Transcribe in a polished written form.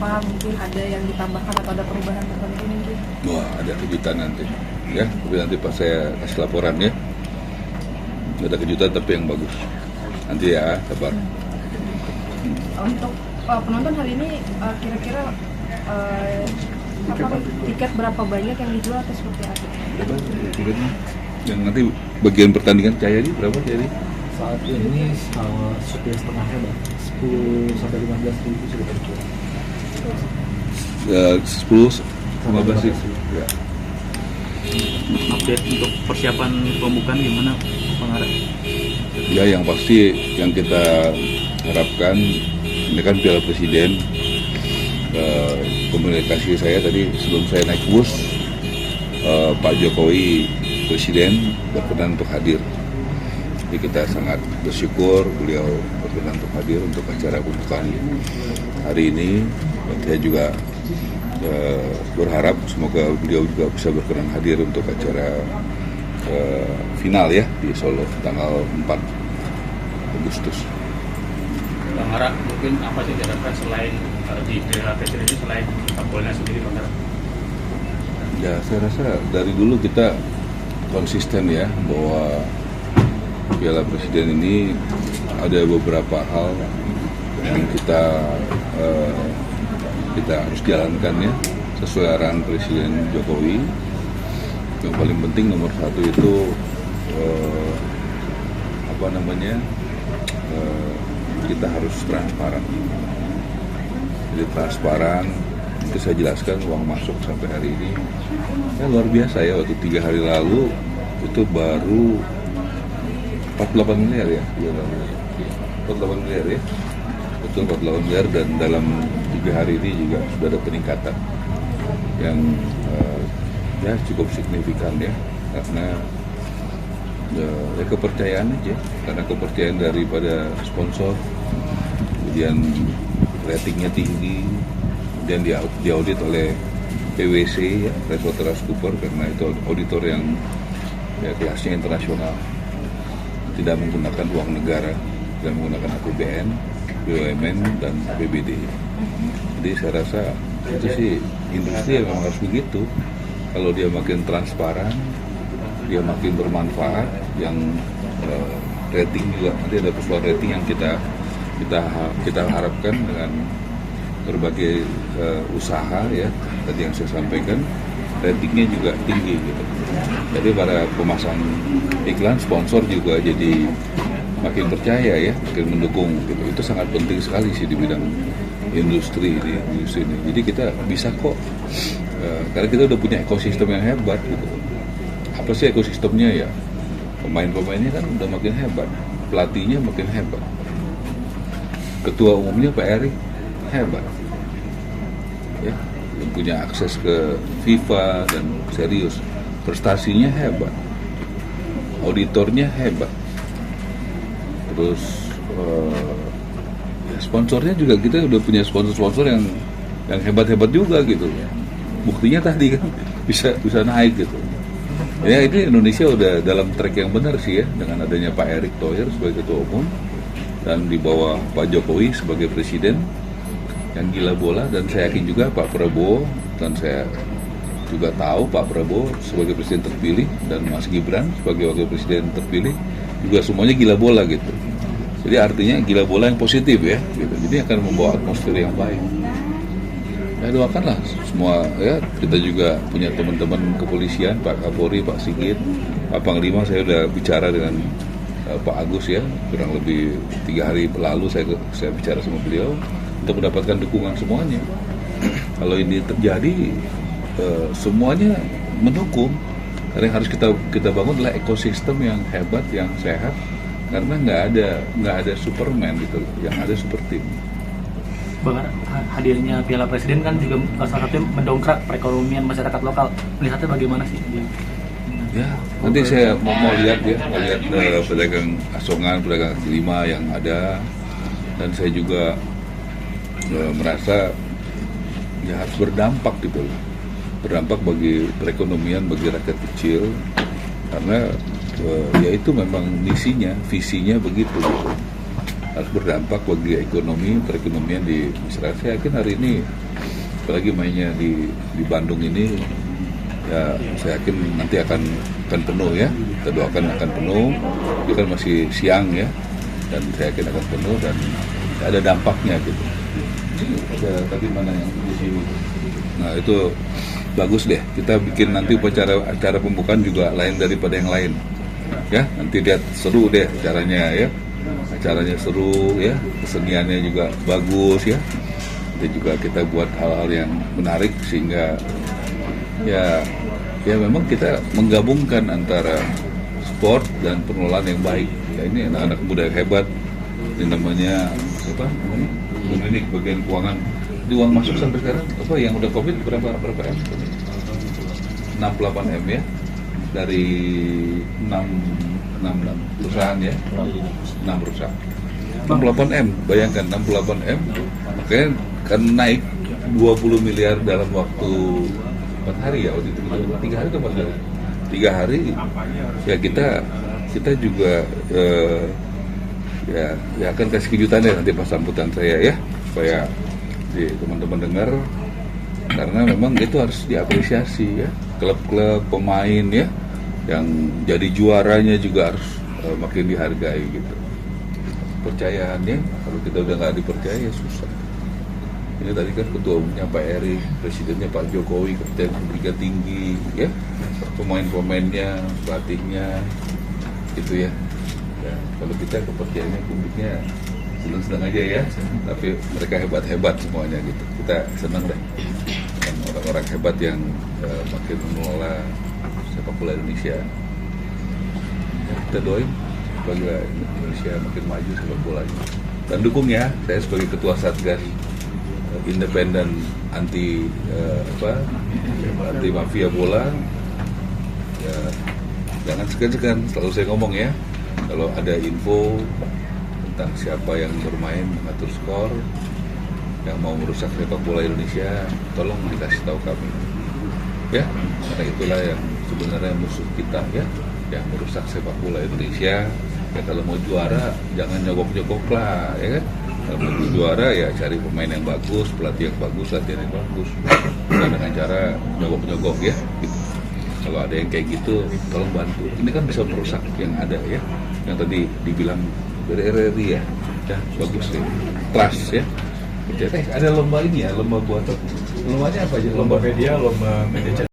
apa mungkin ada yang ditambahkan atau ada perubahan tertentu mungkin? Wah, ada kejutan nanti ya, tapi nanti pas saya kasih laporan ya, ada kejutan tapi yang bagus nanti ya, sabar. Untuk penonton hari ini kira-kira tiket berapa banyak yang dijual atau seperti apa? Berapa tiketnya? Yang nanti bagian pertandingan Cahyadi berapa Cahyadi? Saat ini sudah setengahnya Bang, 10-15 ribu sudah terjual. 10-15 ribu. Ya. Update untuk persiapan pembukaan gimana Bang Ara? Ya, yang pasti yang kita harapkan ini kan Piala Presiden. Komunikasi saya tadi sebelum saya naik bus, Pak Jokowi Presiden berkenan untuk hadir. Jadi kita sangat bersyukur beliau berkenan untuk hadir untuk acara pembukaan hari ini. Dan saya juga berharap semoga beliau juga bisa berkenan hadir untuk acara final ya di Solo tanggal 4 Agustus. Bang Ara, mungkin apa sih diharapkan selain di Piala Presiden ini selain sepak bolanya sendiri Bang Ara? Ya, saya rasa dari dulu kita konsisten ya bahwa Piala Presiden ini ada beberapa hal yang kita harus jalankan ya sesuai arahan Presiden Jokowi. Yang paling penting nomor satu itu kita harus transparan. Jadi transparan, itu saya jelaskan uang masuk sampai hari ini ya luar biasa ya. Waktu 3 hari lalu itu baru 48 miliar ya, 48 miliar ya, betul 48 miliar, dan dalam 3 hari ini juga sudah ada peningkatan yang ya cukup signifikan ya, karena ya kepercayaan aja, karena kepercayaan daripada sponsor, kemudian ratingnya tinggi, kemudian diaudit oleh PwC ya, PricewaterhouseCoopers, karena itu auditor yang ya kelasnya internasional, tidak menggunakan uang negara, tidak menggunakan APBN, BUMN dan APBD. Jadi saya rasa itu sih industri memang harus begitu. Kalau dia makin transparan, dia makin bermanfaat, yang rating juga nanti ada persoalan rating yang kita harapkan dengan berbagai usaha ya, tadi yang saya sampaikan ratingnya juga tinggi gitu. Jadi para pemasang iklan, sponsor juga jadi makin percaya ya, makin mendukung gitu. Itu sangat penting sekali sih di bidang industri ini. Jadi kita bisa kok, karena kita udah punya ekosistem yang hebat gitu. Apa sih ekosistemnya ya? Pemain-pemainnya kan udah makin hebat, pelatihnya makin hebat, ketua umumnya Pak Erick hebat, ya, yang punya akses ke FIFA dan serius, prestasinya hebat, auditornya hebat, terus ya, sponsornya juga kita udah punya sponsor yang hebat-hebat juga gitu. Buktinya tadi kan bisa naik gitu. Ya, ini Indonesia udah dalam track yang benar sih ya, dengan adanya Pak Erick Thohir sebagai ketua umum dan di bawah Pak Jokowi sebagai presiden yang gila bola, dan saya yakin juga Pak Prabowo, dan saya juga tahu Pak Prabowo sebagai presiden terpilih dan Mas Gibran sebagai wakil presiden terpilih juga semuanya gila bola gitu. Jadi artinya gila bola yang positif ya gitu. Jadi akan membawa atmosfer yang baik. Ya, doakanlah semua ya. Kita juga punya teman-teman kepolisian, Pak Kapolri, Pak Sigit, Pak Panglima. Saya udah bicara dengan Pak Agus ya, kurang lebih 3 hari lalu saya bicara sama beliau untuk mendapatkan dukungan semuanya. Kalau ini terjadi, semuanya mendukung. Karena yang harus kita bangun adalah ekosistem yang hebat, yang sehat. Karena nggak ada Superman gitu, yang ada super tim. Bang, hadirnya Piala Presiden kan juga salah satunya mendongkrak perekonomian masyarakat lokal. Melihatnya bagaimana sih? Ya, nanti saya mau lihat pedagang asongan, pedagang kaki lima yang ada, dan saya juga merasa ya harus berdampak gitu loh, berdampak bagi perekonomian, bagi rakyat kecil, karena ya itu memang misinya, visinya begitu gitu. harus berdampak bagi ekonomi perekonomian di masyarakat. Saya yakin hari ini apalagi mainnya di Bandung ini ya, saya yakin nanti akan penuh ya. Kita doakan akan penuh. Itu kan masih siang ya, dan saya yakin akan penuh dan ada dampaknya gitu. Ada tadi mana yang di sini? Nah itu bagus deh. Kita bikin nanti acara pembukaan juga lain daripada yang lain. Ya, nanti lihat seru deh acaranya ya. Acaranya seru ya, keseniannya juga bagus ya. Dan juga kita buat hal-hal yang menarik sehingga ya memang kita menggabungkan antara sport dan pengelolaan yang baik. Ya ini anak-anak muda yang hebat. Ini namanya apa? Ini bagian keuangan. Di uang masuk sampai sekarang apa yang udah Covid berapa M? 68 M ya. Dari 6 perusahaan ya. 6 perusahaan. 68 M, bayangkan 68 M. Makanya kan naik 20 miliar dalam waktu 4 hari ya, waktu itu 3 hari atau 4 hari? 3 hari ya kita juga ya akan kasih kejutan ya nanti pas sambutan saya ya, supaya teman-teman dengar, karena memang itu harus diapresiasi ya, klub-klub pemain ya yang jadi juaranya juga harus makin dihargai gitu. Percayaan ya, kalau kita udah nggak dipercaya ya susah. Ini tadi kan ketua umumnya Pak Erik, presidennya Pak Jokowi, kapten Liga Tinggi, ya, pemain-pemainnya, pelatihnya, gitu ya. Ya, kalau kita kepercayaannya publiknya senang-senang aja ya, tapi mereka hebat-hebat semuanya gitu. Kita senang deh, dan orang-orang hebat yang makin mengelola sepak bola Indonesia. Ya, kita doain supaya Indonesia makin maju sepak bolanya. Dan dukung ya, saya sebagai ketua Satgas independen anti mafia bola ya, jangan segan-segan, selalu saya ngomong ya, kalau ada info tentang siapa yang bermain mengatur skor yang mau merusak sepak bola Indonesia, tolong dikasih tahu kami ya, karena itulah yang sebenarnya musuh kita ya, yang merusak sepak bola Indonesia. Ya kalau mau juara jangan nyogok-nyogok lah ya kan. Kalau mau juara ya cari pemain yang bagus, pelatih yang bagus, latihan yang bagus. Bukan dengan cara nyogok-nyogok ya gitu. Kalau ada yang kayak gitu tolong bantu. Ini kan bisa merusak yang ada ya. Yang tadi dibilang dari RRI ya. Ya bagus ya. Trust ya. Ada lomba ini ya, lomba buat lombanya apa aja? Lomba media, lomba media.